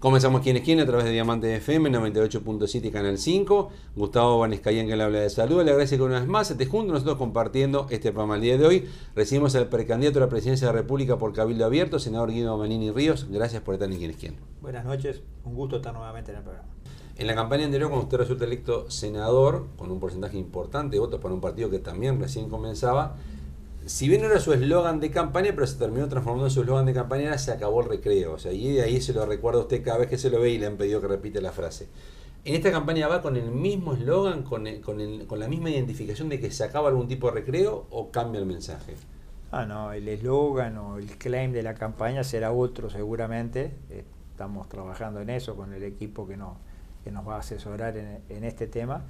Comenzamos Quién es Quién a través de Diamante FM 98.7 Canal 5. Gustavo Vanescayan que le habla de salud. Le agradezco que una vez más esté junto nosotros compartiendo este programa el día de hoy. Recibimos al precandidato a la presidencia de la República por Cabildo Abierto, senador Guido Manini Ríos. Gracias por estar en Quién es Quién. Buenas noches, un gusto estar nuevamente en el programa. En la campaña anterior, cuando usted resulta electo senador, con un porcentaje importante de votos para un partido que también recién comenzaba, si bien no era su eslogan de campaña, pero se terminó transformando en su eslogan de campaña, era "se acabó el recreo". O sea, y de ahí se lo recuerda a usted cada vez que se lo ve y le han pedido que repite la frase. ¿En esta campaña va con el mismo eslogan, con la misma identificación de que se acaba algún tipo de recreo o cambia el mensaje? No, el eslogan o el claim de la campaña será otro seguramente. Estamos trabajando en eso con el equipo que nos va a asesorar en este tema.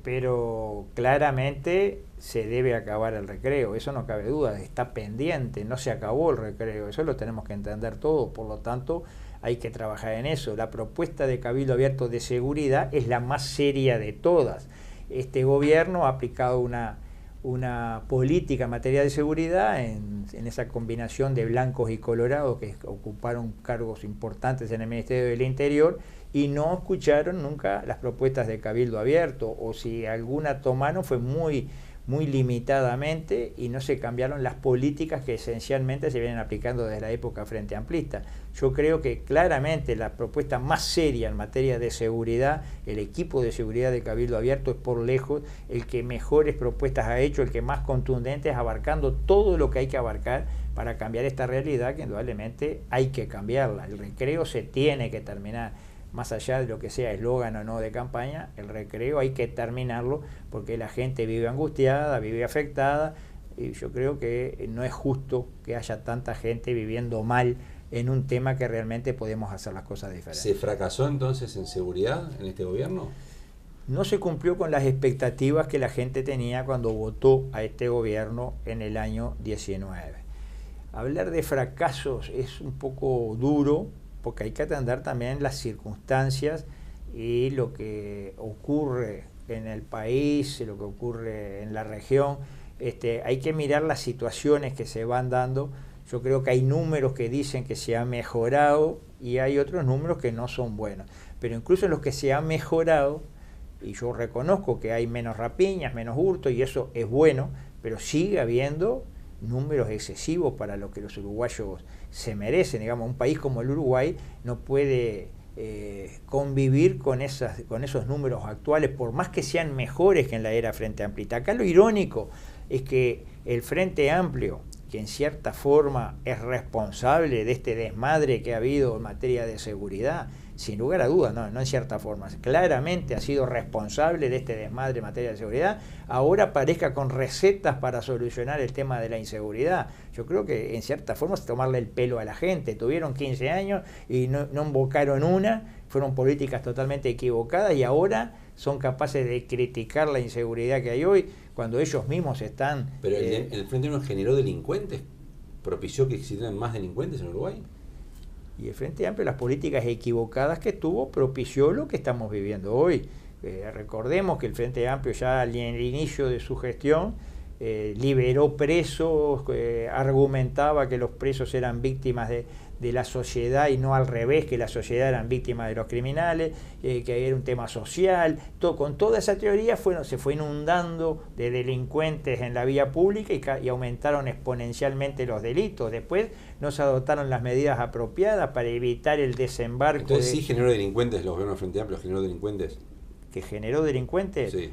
Pero claramente se debe acabar el recreo, eso no cabe duda, está pendiente, no se acabó el recreo, eso lo tenemos que entender todos, por lo tanto hay que trabajar en eso. La propuesta de Cabildo Abierto de seguridad es la más seria de todas. Este gobierno ha aplicado una política en materia de seguridad en esa combinación de blancos y colorados que ocuparon cargos importantes en el Ministerio del Interior y no escucharon nunca las propuestas de Cabildo Abierto, o si alguna tomaron fue muy limitadamente y no se cambiaron las políticas que esencialmente se vienen aplicando desde la época Frente Amplista. Yo creo que claramente la propuesta más seria en materia de seguridad, el equipo de seguridad de Cabildo Abierto es por lejos el que mejores propuestas ha hecho, el que más contundentes, abarcando todo lo que hay que abarcar para cambiar esta realidad que indudablemente hay que cambiarla. El recreo se tiene que terminar. Más allá de lo que sea eslogan o no de campaña, el recreo hay que terminarlo porque la gente vive angustiada, vive afectada y yo creo que no es justo que haya tanta gente viviendo mal en un tema que realmente podemos hacer las cosas diferentes. ¿Se fracasó entonces en seguridad en este gobierno? No se cumplió con las expectativas que la gente tenía cuando votó a este gobierno en el año 19. Hablar de fracasos es un poco duro, porque hay que atender también las circunstancias y lo que ocurre en el país, lo que ocurre en la región. Hay que mirar las situaciones que se van dando. Yo creo que hay números que dicen que se ha mejorado y hay otros números que no son buenos. Pero incluso en los que se ha mejorado, y yo reconozco que hay menos rapiñas, menos hurtos, y eso es bueno, pero sigue habiendo números excesivos para lo que los uruguayos se merecen. Digamos, un país como el Uruguay no puede convivir con esos números actuales, por más que sean mejores que en la era Frente Amplista. Acá lo irónico es que el Frente Amplio, que en cierta forma es responsable de este desmadre que ha habido en materia de seguridad, sin lugar a dudas, no en cierta forma, claramente ha sido responsable de este desmadre en materia de seguridad, ahora aparezca con recetas para solucionar el tema de la inseguridad. Yo creo que en cierta forma es tomarle el pelo a la gente. Tuvieron 15 años y no invocaron una, fueron políticas totalmente equivocadas y ahora son capaces de criticar la inseguridad que hay hoy cuando ellos mismos están... Pero el Frente no generó delincuentes, propició que existieran más delincuentes en Uruguay. Y el Frente Amplio, las políticas equivocadas que tuvo, propició lo que estamos viviendo hoy. Recordemos que el Frente Amplio ya en el inicio de su gestión liberó presos, argumentaba que los presos eran víctimas de la sociedad y no al revés, que la sociedad eran víctimas de los criminales, que era un tema social. Con toda esa teoría se fue inundando de delincuentes en la vía pública y aumentaron exponencialmente los delitos. Después no se adoptaron las medidas apropiadas para evitar el desembarco. Entonces sí generó delincuentes, los gobiernos del Frente Amplio generó delincuentes. ¿Que generó delincuentes? Sí.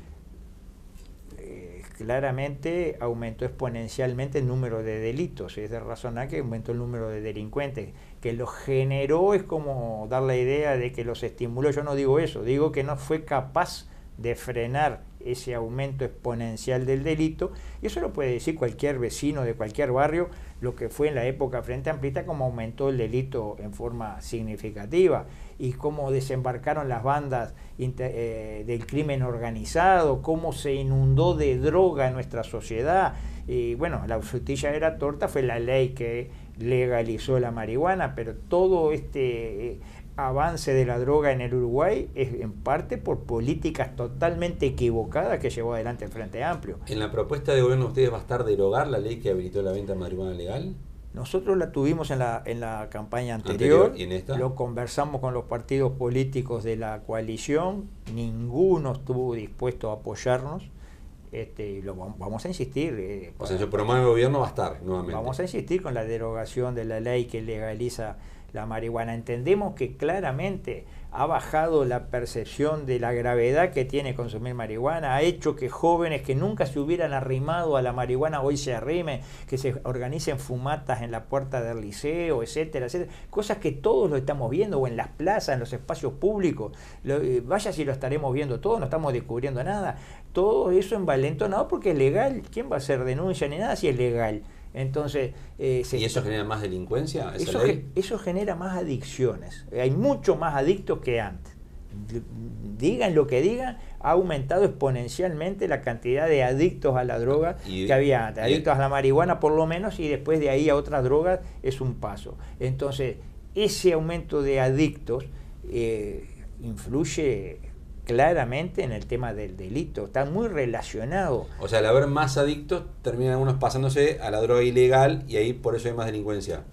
Claramente aumentó exponencialmente el número de delitos, es de razonar que aumentó el número de delincuentes. Que los generó es como dar la idea de que los estimuló. Yo no digo eso, digo que no fue capaz de frenar ese aumento exponencial del delito, y eso lo puede decir cualquier vecino de cualquier barrio, lo que fue en la época Frente Amplista, cómo aumentó el delito en forma significativa y cómo desembarcaron las bandas del crimen organizado, cómo se inundó de droga en nuestra sociedad. Y bueno, la frutilla de la torta fue la ley que legalizó la marihuana, pero todo avance de la droga en el Uruguay es en parte por políticas totalmente equivocadas que llevó adelante el Frente Amplio. ¿En la propuesta de gobierno de ustedes va a estar derogar la ley que habilitó la venta de marihuana legal? Nosotros la tuvimos en la campaña anterior, ¿Y en esta? lo conversamos con los partidos políticos de la coalición, ninguno estuvo dispuesto a apoyarnos, vamos a insistir. O sea, en su programa de gobierno va a estar nuevamente. Vamos a insistir con la derogación de la ley que legaliza la marihuana. Entendemos que claramente ha bajado la percepción de la gravedad que tiene consumir marihuana, ha hecho que jóvenes que nunca se hubieran arrimado a la marihuana hoy se arrimen, que se organicen fumatas en la puerta del liceo, etcétera, etcétera. Cosas que todos lo estamos viendo, o en las plazas, en los espacios públicos. Vaya si lo estaremos viendo todos, no estamos descubriendo nada. Todo eso envalentonado porque es legal. ¿Quién va a hacer denuncia ni nada si es legal? Entonces, ¿y eso genera más delincuencia? Eso genera más adicciones. Hay mucho más adictos que antes. Digan lo que digan, ha aumentado exponencialmente la cantidad de adictos a la droga que había antes. Adictos a la marihuana por lo menos, y después de ahí a otras drogas es un paso. Entonces, ese aumento de adictos influye claramente en el tema del delito, está muy relacionado. O sea, al haber más adictos, terminan algunos pasándose a la droga ilegal y ahí por eso hay más delincuencia.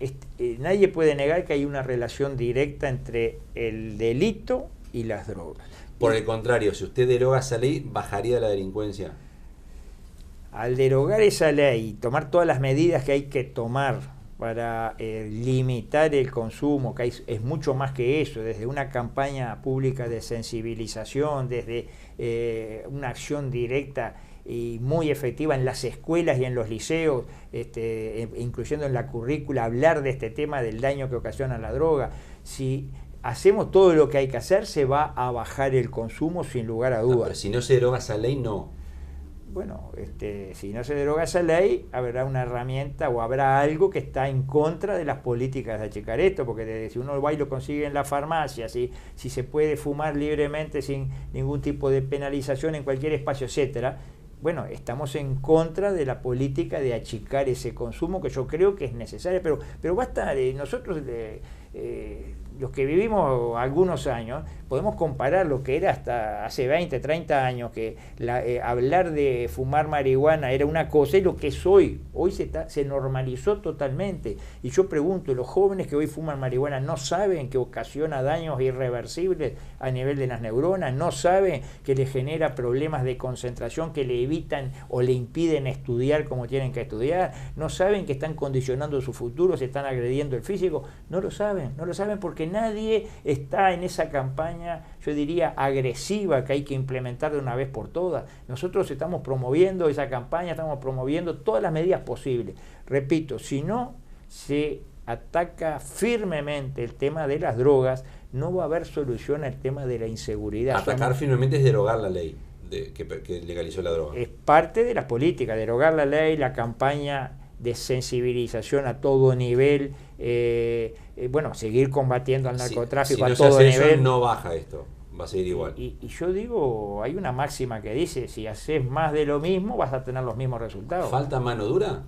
Nadie puede negar que hay una relación directa entre el delito y las drogas. Por el contrario, si usted deroga esa ley, bajaría la delincuencia. Al derogar esa ley y tomar todas las medidas que hay que tomar para limitar el consumo, que es mucho más que eso, desde una campaña pública de sensibilización, desde una acción directa y muy efectiva en las escuelas y en los liceos, incluyendo en la currícula, hablar de este tema del daño que ocasiona la droga. Si hacemos todo lo que hay que hacer, se va a bajar el consumo sin lugar a dudas. No, pero si no se deroga esa ley, no. Bueno, si no se deroga esa ley, habrá una herramienta o habrá algo que está en contra de las políticas de achicar esto, porque si uno va y lo consigue en la farmacia, si se puede fumar libremente sin ningún tipo de penalización en cualquier espacio, etcétera, bueno, estamos en contra de la política de achicar ese consumo, que yo creo que es necesario, pero basta, nosotros los que vivimos algunos años, podemos comparar lo que era hasta hace 20, 30 años, que hablar de fumar marihuana era una cosa, y lo que es hoy. Hoy se normalizó totalmente. Y yo pregunto, ¿los jóvenes que hoy fuman marihuana no saben que ocasiona daños irreversibles a nivel de las neuronas? ¿No saben que le genera problemas de concentración que le evitan o le impiden estudiar como tienen que estudiar? ¿No saben que están condicionando su futuro, se están agrediendo el físico? No lo saben porque nadie está en esa campaña, yo diría, agresiva que hay que implementar de una vez por todas. Nosotros estamos promoviendo esa campaña, estamos promoviendo todas las medidas posibles. Repito, si no se ataca firmemente el tema de las drogas, no va a haber solución al tema de la inseguridad. Atacar firmemente es derogar la ley que legalizó la droga. Es parte de las políticas, derogar la ley, la campaña de sensibilización a todo nivel, seguir combatiendo al narcotráfico a todo nivel. Eso, no baja esto, va a seguir igual. Y yo digo, hay una máxima que dice, si haces más de lo mismo, vas a tener los mismos resultados. ¿Falta mano dura?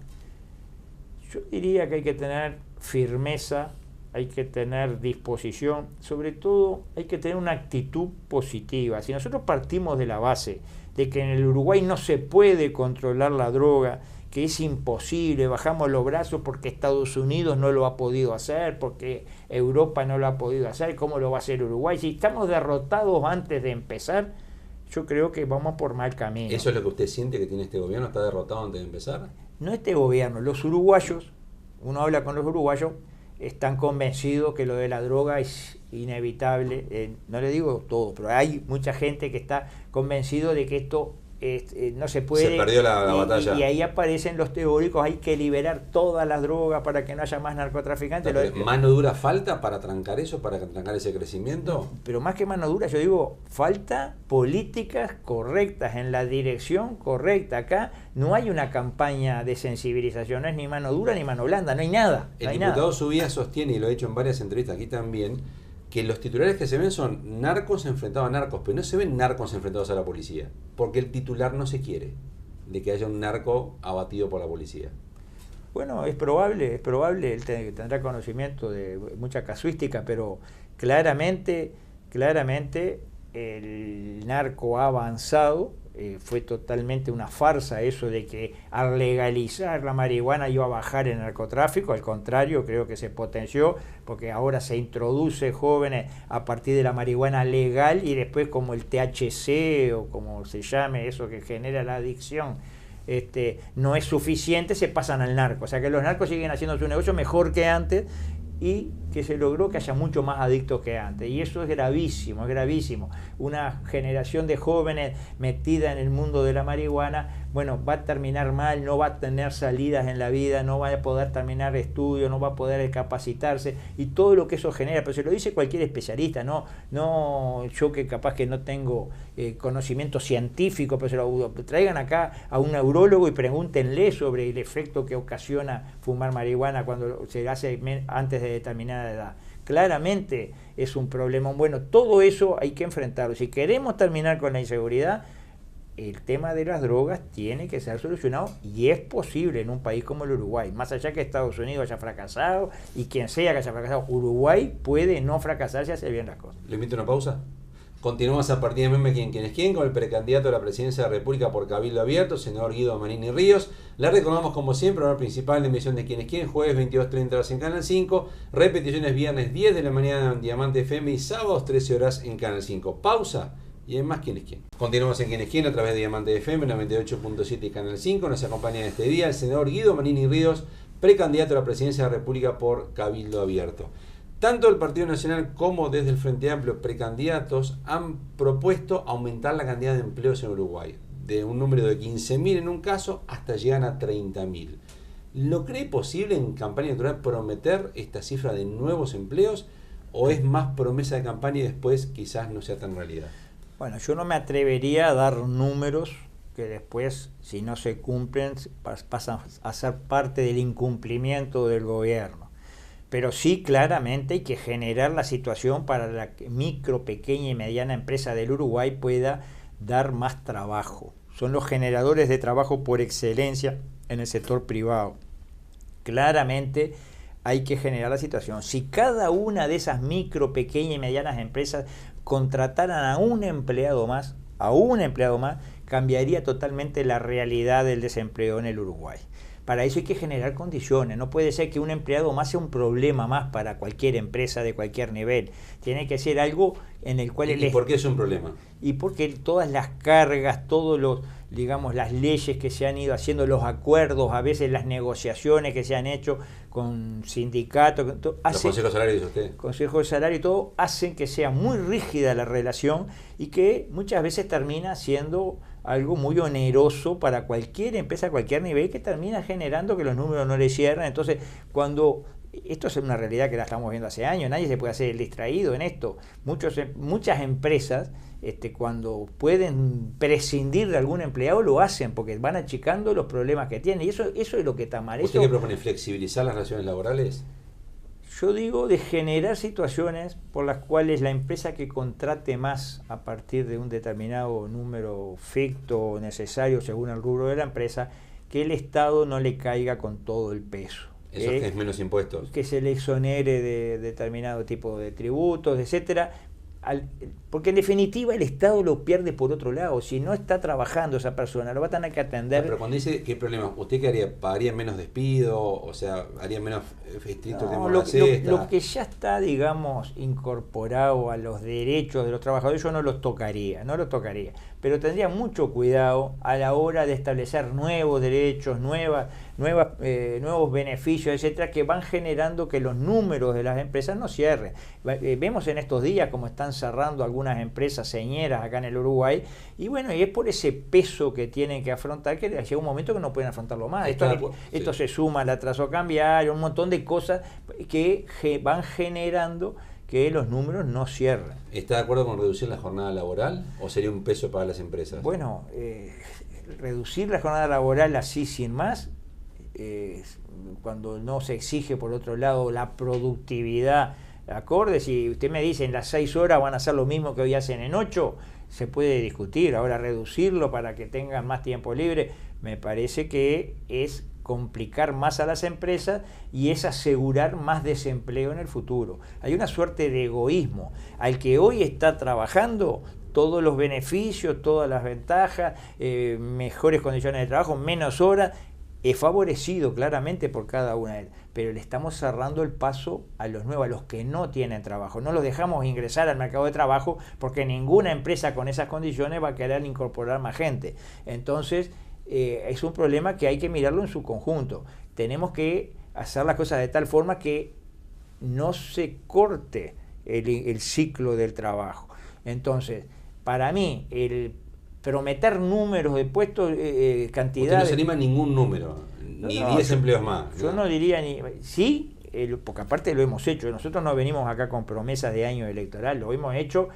Yo diría que hay que tener firmeza, hay que tener disposición, sobre todo hay que tener una actitud positiva. Si nosotros partimos de la base de que en el Uruguay no se puede controlar la droga, que es imposible, bajamos los brazos porque Estados Unidos no lo ha podido hacer, porque Europa no lo ha podido hacer, ¿cómo lo va a hacer Uruguay? Si estamos derrotados antes de empezar, yo creo que vamos por mal camino. ¿Eso es lo que usted siente que tiene este gobierno? ¿Está derrotado antes de empezar? No este gobierno, los uruguayos, uno habla con los uruguayos, están convencidos que lo de la droga es inevitable, no le digo todo, pero hay mucha gente que está convencido de que esto no se puede. Se perdió la batalla. Y ahí aparecen los teóricos, hay que liberar todas las drogas para que no haya más narcotraficantes. ¿Mano dura falta para trancar eso, para trancar ese crecimiento? Pero más que mano dura, yo digo, falta políticas correctas, en la dirección correcta. Acá no hay una campaña de sensibilización, no es ni mano dura ni mano blanda, no hay nada. El diputado Subía sostiene, y lo he hecho en varias entrevistas aquí también, que los titulares que se ven son narcos enfrentados a narcos, pero no se ven narcos enfrentados a la policía, porque el titular no se quiere de que haya un narco abatido por la policía. Bueno, es probable, él tendrá conocimiento de mucha casuística, pero claramente el narco ha avanzado fue totalmente una farsa eso de que al legalizar la marihuana iba a bajar el narcotráfico. Al contrario, creo que se potenció, porque ahora se introduce jóvenes a partir de la marihuana legal, y después, como el THC o como se llame, eso que genera la adicción, no es suficiente, se pasan al narco. O sea que los narcos siguen haciendo su negocio mejor que antes, y que se logró que haya mucho más adictos que antes. Y eso es gravísimo, es gravísimo. Una generación de jóvenes metida en el mundo de la marihuana, bueno, va a terminar mal, no va a tener salidas en la vida, no va a poder terminar estudios, no va a poder capacitarse, y todo lo que eso genera. Pero se lo dice cualquier especialista, no yo, que capaz que no tengo conocimiento científico, pero se lo traigan acá a un neurólogo y pregúntenle sobre el efecto que ocasiona fumar marihuana cuando se hace antes de determinada edad. Claramente es un problema. Bueno, todo eso hay que enfrentarlo. Si queremos terminar con la inseguridad, el tema de las drogas tiene que ser solucionado, y es posible en un país como el Uruguay. Más allá que Estados Unidos haya fracasado, y quien sea que haya fracasado, Uruguay puede no fracasar si hace bien las cosas. ¿Le invito a una pausa? Continuamos a partir de Meme Quién es quién, con el precandidato a la presidencia de la República por Cabildo Abierto, senador Guido Manini Ríos. La recordamos como siempre, la principal de emisión de Quién es quién, jueves 22:30 horas en Canal 5, repeticiones viernes 10 de la mañana en Diamante FM y sábados 13 horas en Canal 5. Pausa y además Quién es quién. Continuamos en Quién es quién a través de Diamante FM 98.7 y Canal 5. Nos acompaña en este día el senador Guido Manini Ríos, precandidato a la presidencia de la República por Cabildo Abierto. Tanto el Partido Nacional como desde el Frente Amplio, precandidatos, han propuesto aumentar la cantidad de empleos en Uruguay, de un número de 15.000 en un caso hasta llegar a 30.000. ¿Lo cree posible en campaña electoral prometer esta cifra de nuevos empleos, o es más promesa de campaña y después quizás no sea tan realidad? Bueno, yo no me atrevería a dar números que después, si no se cumplen, pasan a ser parte del incumplimiento del gobierno. Pero sí, claramente hay que generar la situación para la micro, pequeña y mediana empresa del Uruguay pueda dar más trabajo. Son los generadores de trabajo por excelencia en el sector privado. Claramente hay que generar la situación. Si cada una de esas micro, pequeñas y medianas empresas contrataran a un empleado más, cambiaría totalmente la realidad del desempleo en el Uruguay. Para eso hay que generar condiciones. No puede ser que un empleado más sea un problema más para cualquier empresa de cualquier nivel. Tiene que ser algo en el cual... ¿Y por qué es un problema? Y porque todas las cargas, todos los, digamos, las leyes que se han ido haciendo, los acuerdos, a veces las negociaciones que se han hecho con sindicatos, los consejos de salario, dice usted. Consejos de salario y todo, hacen que sea muy rígida la relación, y que muchas veces termina siendo algo muy oneroso para cualquier empresa a cualquier nivel, que termina generando que los números no le cierran. Entonces, cuando esto es una realidad que la estamos viendo hace años, nadie se puede hacer el distraído en esto. Muchas empresas, cuando pueden prescindir de algún empleado, lo hacen porque van achicando los problemas que tienen, y eso es lo que está mal. ¿Usted qué propone? ¿Flexibilizar las relaciones laborales? Yo digo de generar situaciones por las cuales la empresa que contrate más a partir de un determinado número ficto necesario según el rubro de la empresa, que el Estado no le caiga con todo el peso. Eso que es menos impuestos. Que se le exonere de determinado tipo de tributos, etcétera. Porque en definitiva el Estado lo pierde por otro lado. Si no está trabajando esa persona, lo va a tener que atender. Pero cuando dice qué problema, ¿usted qué haría? ¿Pagaría menos despido? O sea, ¿haría menos estricto el tema de la cesta? Lo que ya está, digamos, incorporado a los derechos de los trabajadores, yo no los tocaría. Pero tendría mucho cuidado a la hora de establecer nuevos derechos, nuevos beneficios, etcétera, que van generando que los números de las empresas no cierren. Vemos en estos días cómo están cerrando algunas empresas señeras acá en el Uruguay, y bueno, y es por ese peso que tienen que afrontar que llega un momento que no pueden afrontarlo más. Esto se suma al atraso cambiario, un montón de cosas que van generando que los números no cierren. ¿Está de acuerdo con reducir la jornada laboral o sería un peso para las empresas? Bueno, reducir la jornada laboral así sin más, cuando no se exige por otro lado la productividad acorde. Si usted me dice en las 6 horas van a hacer lo mismo que hoy hacen en 8, se puede discutir. Ahora, reducirlo para que tengan más tiempo libre, me parece que es complicar más a las empresas y es asegurar más desempleo en el futuro. Hay una suerte de egoísmo. Al que hoy está trabajando, todos los beneficios, todas las ventajas, mejores condiciones de trabajo, menos horas, es favorecido claramente por cada una de ellas, pero le estamos cerrando el paso a los nuevos, a los que no tienen trabajo. No los dejamos ingresar al mercado de trabajo porque ninguna empresa con esas condiciones va a querer incorporar más gente. Entonces, es un problema que hay que mirarlo en su conjunto. Tenemos que hacer las cosas de tal forma que no se corte el ciclo del trabajo. Entonces, para mí, el prometer números de puestos, cantidad... Usted no se anima a ningún número, ni 10 empleos más. Yo no diría ni... Sí, porque aparte lo hemos hecho. Nosotros no venimos acá con promesas de año electoral, lo hemos hecho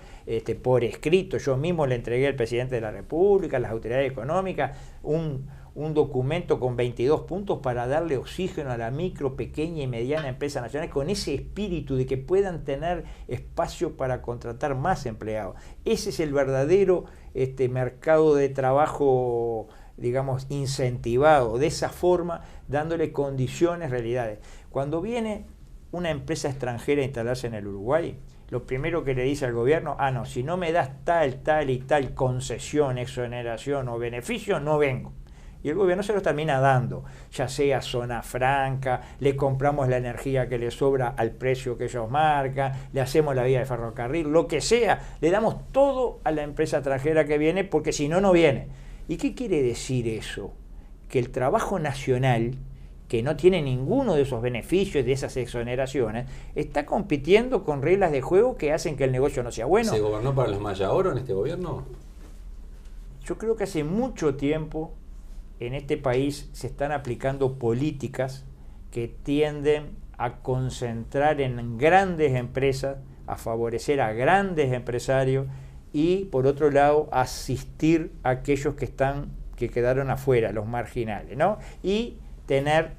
por escrito. Yo mismo le entregué al presidente de la República, a las autoridades económicas, un documento con 22 puntos para darle oxígeno a la micro, pequeña y mediana empresa nacional, con ese espíritu de que puedan tener espacio para contratar más empleados. Ese es el verdadero mercado de trabajo, digamos, incentivado, de esa forma, dándole condiciones, realidades. Cuando viene una empresa extranjera a instalarse en el Uruguay, lo primero que le dice al gobierno, no, si no me das tal y tal concesión, exoneración o beneficio, no vengo. Y el gobierno se los termina dando, ya sea zona franca, le compramos la energía que le sobra al precio que ellos marcan, le hacemos la vía de ferrocarril, lo que sea, le damos todo a la empresa extranjera que viene, porque si no, no viene. ¿Y qué quiere decir eso? Que el trabajo nacional, que no tiene ninguno de esos beneficios, de esas exoneraciones, está compitiendo con reglas de juego que hacen que el negocio no sea bueno. ¿Se gobernó para los Mayaoro en este gobierno? Yo creo que hace mucho tiempo en este país se están aplicando políticas que tienden a concentrar en grandes empresas, a favorecer a grandes empresarios y, por otro lado, asistir a aquellos que quedaron afuera, los marginales, ¿no? Y tener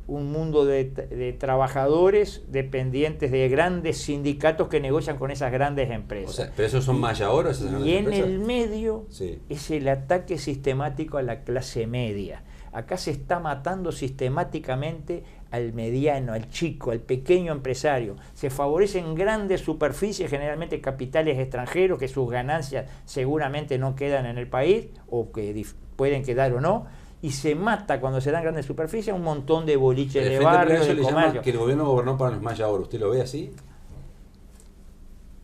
un mundo de trabajadores dependientes de grandes sindicatos que negocian con esas grandes empresas. O sea, ¿pero esos son Mayaoro, esas grandes y empresas? En el medio sí, es el ataque sistemático a la clase media. Acá se está matando sistemáticamente al mediano, al chico, al pequeño empresario. Se favorecen grandes superficies, generalmente capitales extranjeros, que sus ganancias seguramente no quedan en el país, o que pueden quedar o no, y se mata cuando se dan grandes superficies un montón de boliches de barrios, de comercio. Que el gobierno gobernó para los Mayaoro, ¿usted lo ve así?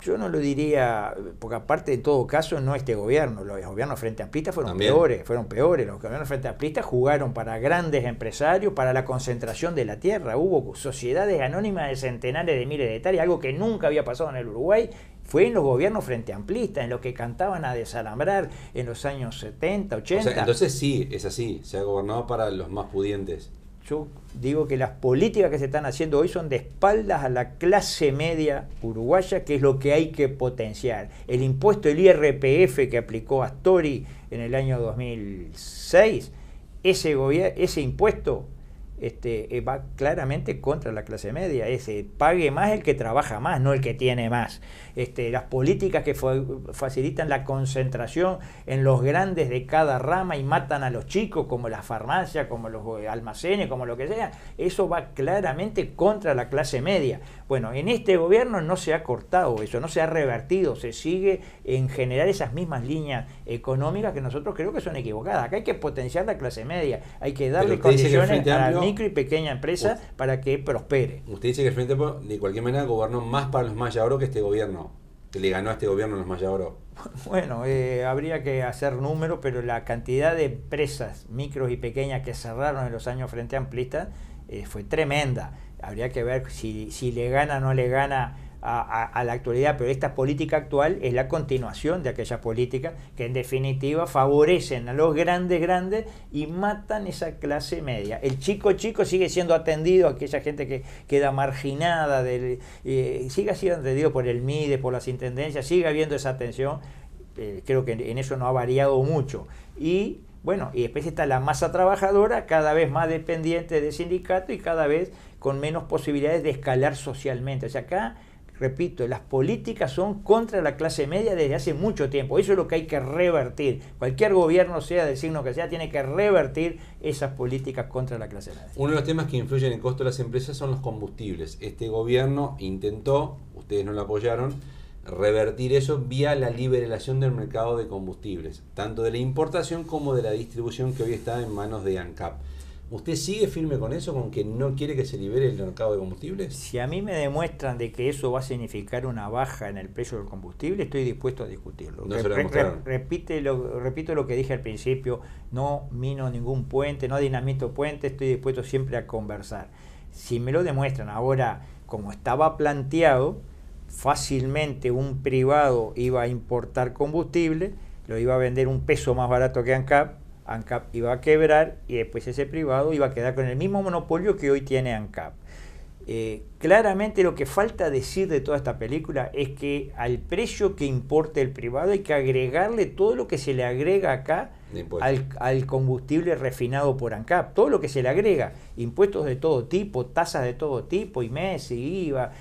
Yo no lo diría, porque aparte en todo caso no este gobierno, los gobiernos frente amplistas fueron También peores. Los gobiernos frente amplistas jugaron para grandes empresarios, para la concentración de la tierra. Hubo sociedades anónimas de centenares de miles de hectáreas, algo que nunca había pasado en el Uruguay. Fue en los gobiernos frente amplistas, en los que cantaban a desalambrar en los años 70, 80. O sea, entonces sí, es así, se ha gobernado para los más pudientes. Yo digo que las políticas que se están haciendo hoy son de espaldas a la clase media uruguaya, que es lo que hay que potenciar. El impuesto, el IRPF que aplicó Astori en el año 2006, ese impuesto va claramente contra la clase media. Pague más el que trabaja más, no el que tiene más. Las políticas que facilitan la concentración en los grandes de cada rama y matan a los chicos, como las farmacias, como los almacenes, como lo que sea, eso va claramente contra la clase media. Bueno, en este gobierno no se ha cortado eso, no se ha revertido, se sigue en generar esas mismas líneas económicas que nosotros creo que son equivocadas. Acá hay que potenciar la clase media, hay que darle condiciones a la micro y pequeña empresa para que prospere. Usted dice que el Frente Amplio de cualquier manera gobernó más para los Mayaoro que este gobierno, que le ganó a este gobierno los Mayaoro. Bueno, habría que hacer números, pero la cantidad de empresas micros y pequeñas que cerraron en los años frente amplistas fue tremenda. Habría que ver si le gana o no le gana a la actualidad, pero esta política actual es la continuación de aquella política que en definitiva favorecen a los grandes y matan esa clase media. El chico sigue siendo atendido, aquella gente que queda marginada, sigue siendo atendido por el MIDE, por las intendencias, sigue habiendo esa atención. Creo que en eso no ha variado mucho. Y bueno, y después está la masa trabajadora, cada vez más dependiente de sindicato y cada vez con menos posibilidades de escalar socialmente. O sea, acá, repito, las políticas son contra la clase media desde hace mucho tiempo. Eso es lo que hay que revertir. Cualquier gobierno, sea del signo que sea, tiene que revertir esas políticas contra la clase media. Uno de los temas que influyen en el costo de las empresas son los combustibles. Este gobierno intentó, ustedes no lo apoyaron, revertir eso vía la liberalización del mercado de combustibles, tanto de la importación como de la distribución que hoy está en manos de ANCAP. ¿Usted sigue firme con eso, con que no quiere que se libere el mercado de combustibles? Si a mí me demuestran de que eso va a significar una baja en el precio del combustible, estoy dispuesto a discutirlo. No se lo demostraron. Repito lo que dije al principio, no mino ningún puente, no dinamito puente, estoy dispuesto siempre a conversar. Si me lo demuestran ahora, como estaba planteado, fácilmente un privado iba a importar combustible, lo iba a vender un peso más barato que ANCAP, ANCAP iba a quebrar y después ese privado iba a quedar con el mismo monopolio que hoy tiene ANCAP. Claramente lo que falta decir de toda esta película es que al precio que importe el privado hay que agregarle todo lo que se le agrega acá al combustible refinado por ANCAP, todo lo que se le agrega, impuestos de todo tipo, tasas de todo tipo, IMES, IVA,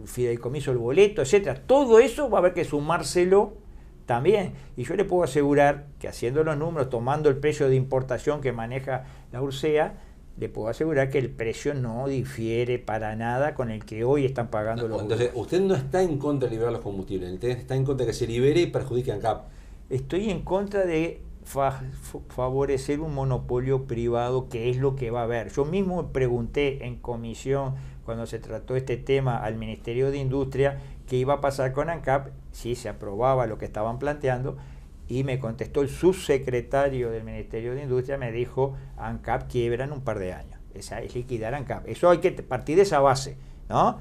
fideicomiso del boleto, etcétera. Todo eso va a haber que sumárselo también, y yo le puedo asegurar que haciendo los números, tomando el precio de importación que maneja la URSEA, le puedo asegurar que el precio no difiere para nada con el que hoy están pagando los. Entonces, usted no está en contra de liberar los combustibles, usted está en contra de que se libere y perjudique a ANCAP. Estoy en contra de favorecer un monopolio privado, que es lo que va a haber. Yo mismo pregunté en comisión, cuando se trató este tema, al Ministerio de Industria, qué iba a pasar con ANCAP, si se aprobaba lo que estaban planteando, y me contestó el subsecretario del Ministerio de Industria, me dijo, ANCAP quiebra en un par de años. Esa es liquidar ANCAP. Eso hay que partir de esa base, ¿no?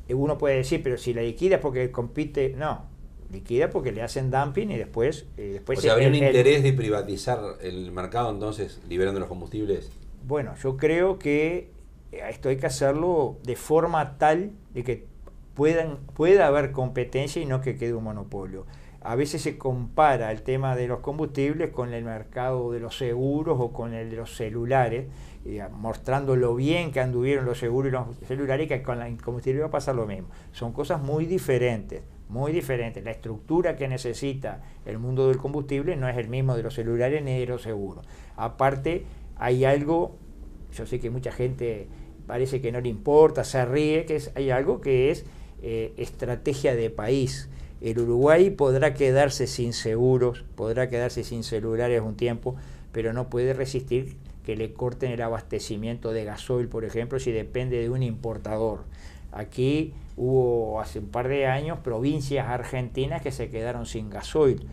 Uno puede decir, pero si la liquida es porque compite, no, liquida porque le hacen dumping y después o sea, ¿habría un interés de privatizar el mercado entonces, liberando los combustibles? Bueno, yo creo que esto hay que hacerlo de forma tal de que pueda haber competencia y no que quede un monopolio. A veces se compara el tema de los combustibles con el mercado de los seguros o con el de los celulares, mostrando lo bien que anduvieron los seguros y los celulares, y que con el combustible va a pasar lo mismo. Son cosas muy diferentes, muy diferentes. La estructura que necesita el mundo del combustible no es el mismo de los celulares ni de los seguros. Aparte, hay algo, yo sé que mucha gente parece que no le importa, se ríe, hay algo que es estrategia de país. El Uruguay podrá quedarse sin seguros, podrá quedarse sin celulares un tiempo, pero no puede resistir que le corten el abastecimiento de gasoil, por ejemplo, si depende de un importador. Aquí hubo hace un par de años provincias argentinas que se quedaron sin gasoil.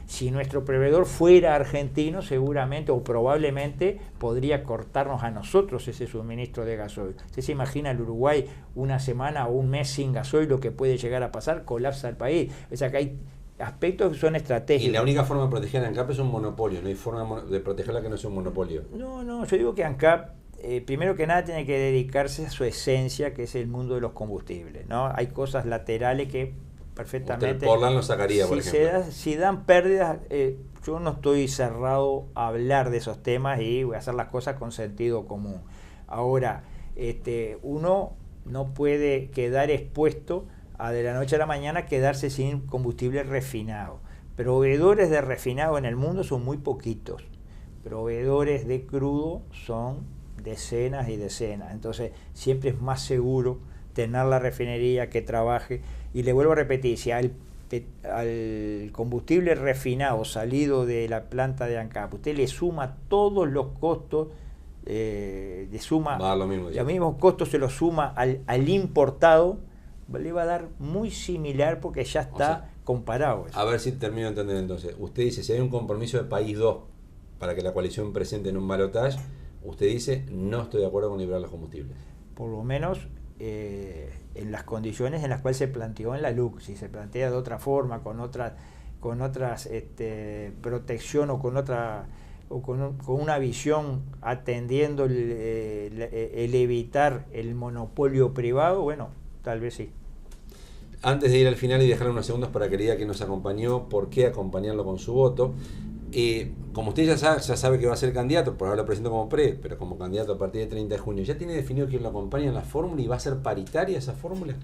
Si nuestro proveedor fuera argentino, seguramente o probablemente podría cortarnos a nosotros ese suministro de gasoil. ¿Usted se imagina el Uruguay una semana o un mes sin gasoil, lo que puede llegar a pasar? Colapsa el país. O sea que hay aspectos que son estratégicos. Y la única forma de proteger a ANCAP es un monopolio, no hay forma de protegerla que no sea un monopolio. No, yo digo que ANCAP, primero que nada, tiene que dedicarse a su esencia, que es el mundo de los combustibles, ¿no? Hay cosas laterales que perfectamente. Usted Portland lo sacaría, por ejemplo. Si dan pérdidas, yo no estoy cerrado a hablar de esos temas y voy a hacer las cosas con sentido común. Ahora, uno no puede quedar expuesto a de la noche a la mañana quedarse sin combustible refinado. Proveedores de refinado en el mundo son muy poquitos. Proveedores de crudo son decenas y decenas. Entonces, siempre es más seguro tener la refinería que trabaje. Y le vuelvo a repetir, si al combustible refinado salido de la planta de ANCAP usted le suma todos los costos, los mismos costos se los suma al importado, le va a dar muy similar porque ya está comparado. A ver si termino de entender entonces. Usted dice, si hay un compromiso de país 2 para que la coalición presente en un balotaje, usted dice, no estoy de acuerdo con liberar los combustibles. Por lo menos en las condiciones en las cuales se planteó en la LUC. Si se plantea de otra forma, con otras protección o con una visión atendiendo el evitar el monopolio privado, bueno, tal vez sí. Antes de ir al final y dejar unos segundos para que le diga que nos acompañó, por qué acompañarlo con su voto. Como usted ya sabe que va a ser candidato, por ahora lo presento como pero como candidato a partir del 30 de junio, ¿ya tiene definido quién lo acompaña en la fórmula y va a ser paritaria esa fórmula?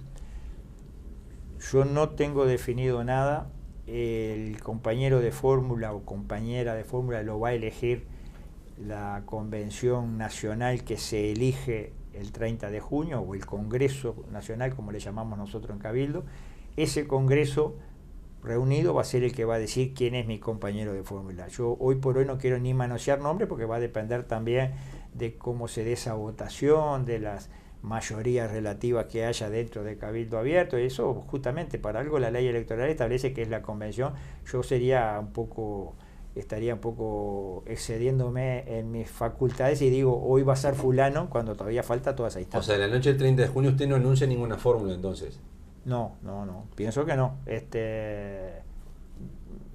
Yo no tengo definido nada. El compañero de fórmula o compañera de fórmula lo va a elegir la convención nacional que se elige el 30 de junio, o el Congreso Nacional, como le llamamos nosotros en Cabildo. Ese Congreso reunido va a ser el que va a decir quién es mi compañero de fórmula. Yo hoy por hoy no quiero ni manosear nombres porque va a depender también de cómo se dé esa votación, de las mayorías relativas que haya dentro de Cabildo Abierto. Y eso justamente para algo la ley electoral establece que es la convención. Yo estaría un poco excediéndome en mis facultades y digo hoy va a ser fulano cuando todavía falta toda esa instancia. O sea, la noche del 30 de junio usted no anuncia ninguna fórmula entonces. No, pienso que no.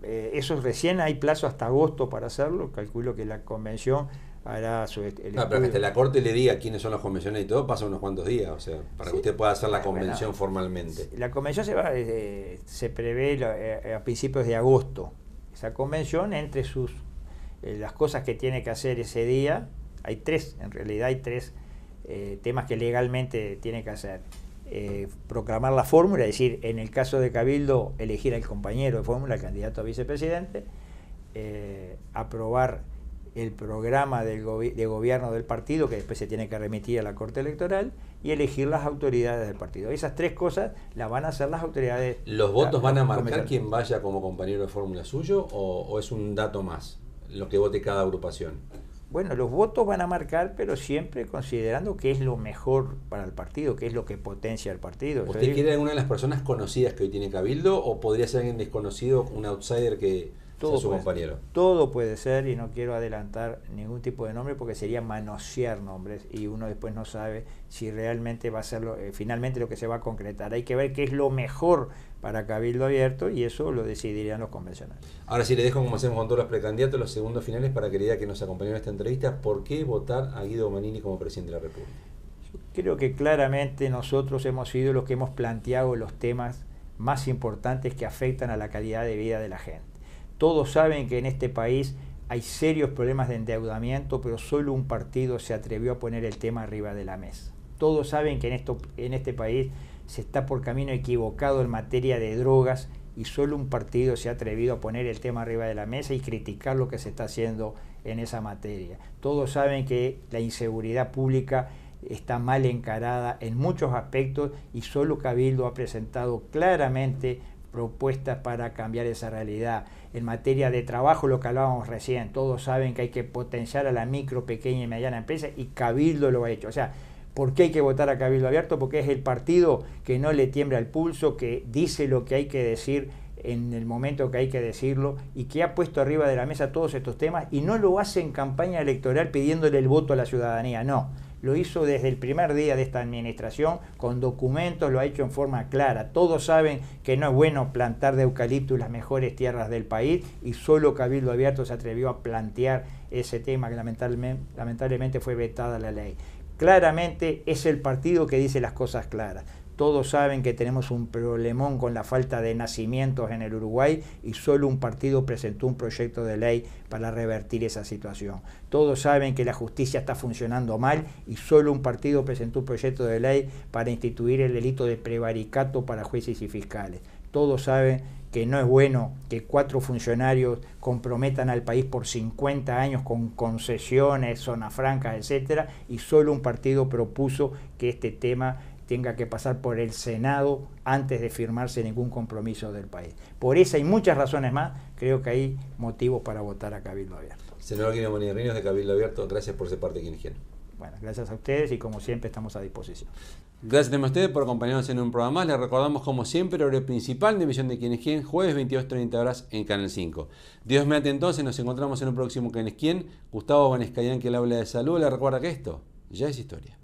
Eso recién hay plazo hasta agosto para hacerlo. Calculo que la convención hará pero que hasta la Corte le diga quiénes son las convenciones y todo, pasa unos cuantos días, o sea, para que usted pueda hacer la convención formalmente. La convención se prevé a principios de agosto. Esa convención, entre las cosas que tiene que hacer ese día, en realidad hay tres temas que legalmente tiene que hacer. Proclamar la fórmula, es decir, en el caso de Cabildo, elegir al compañero de fórmula, el candidato a vicepresidente, aprobar el programa de gobierno del partido, que después se tiene que remitir a la Corte Electoral, y elegir las autoridades del partido. Esas tres cosas las van a hacer las autoridades. ¿Los votos van a marcar quién vaya como compañero de fórmula suyo o es un dato más, lo que vote cada agrupación? Bueno, los votos van a marcar, pero siempre considerando qué es lo mejor para el partido, qué es lo que potencia el partido. ¿Usted quiere alguna de las personas conocidas que hoy tiene Cabildo o podría ser alguien desconocido, un outsider que sea su compañero? Todo puede ser, y no quiero adelantar ningún tipo de nombre porque sería manosear nombres y uno después no sabe si realmente va a ser finalmente lo que se va a concretar. Hay que ver qué es lo mejor para Cabildo Abierto y eso lo decidirían los convencionales. Ahora sí le dejo, como hacemos con todos los precandidatos, los segundos finales para que le diga que nos acompañó en esta entrevista. ¿Por qué votar a Guido Manini como presidente de la República? Yo creo que claramente nosotros hemos sido los que hemos planteado los temas más importantes que afectan a la calidad de vida de la gente. Todos saben que en este país hay serios problemas de endeudamiento, pero solo un partido se atrevió a poner el tema arriba de la mesa. Todos saben que en este país se está por camino equivocado en materia de drogas y solo un partido se ha atrevido a poner el tema arriba de la mesa y criticar lo que se está haciendo en esa materia. Todos saben que la inseguridad pública está mal encarada en muchos aspectos y solo Cabildo ha presentado claramente propuestas para cambiar esa realidad. En materia de trabajo, lo que hablábamos recién, todos saben que hay que potenciar a la micro, pequeña y mediana empresa y Cabildo lo ha hecho. O sea, ¿por qué hay que votar a Cabildo Abierto? Porque es el partido que no le tiembla el pulso, que dice lo que hay que decir en el momento que hay que decirlo y que ha puesto arriba de la mesa todos estos temas y no lo hace en campaña electoral pidiéndole el voto a la ciudadanía, no. Lo hizo desde el primer día de esta administración, con documentos, lo ha hecho en forma clara. Todos saben que no es bueno plantar de eucalipto las mejores tierras del país y solo Cabildo Abierto se atrevió a plantear ese tema que lamentablemente fue vetada la ley. Claramente es el partido que dice las cosas claras. Todos saben que tenemos un problemón con la falta de nacimientos en el Uruguay y solo un partido presentó un proyecto de ley para revertir esa situación. Todos saben que la justicia está funcionando mal y solo un partido presentó un proyecto de ley para instituir el delito de prevaricato para jueces y fiscales. Todos saben que no es bueno que 4 funcionarios comprometan al país por 50 años con concesiones, zonas francas, etcétera, y solo un partido propuso que este tema tenga que pasar por el Senado antes de firmarse ningún compromiso del país. Por esa y muchas razones más, creo que hay motivos para votar a Cabildo Abierto. Senador Guido Manini Rinos de Cabildo Abierto, gracias por ser parte de Quién es Quién. Bueno, gracias a ustedes y como siempre estamos a disposición. Gracias a ustedes por acompañarnos en un programa más. Les recordamos como siempre el horario principal de emisión de Quién es Quién, jueves 22:30 horas en Canal 5. Dios mediante entonces, nos encontramos en un próximo Quién es Quién. Gustavo Vanescayán que le habla de salud. Le recuerda que esto ya es historia.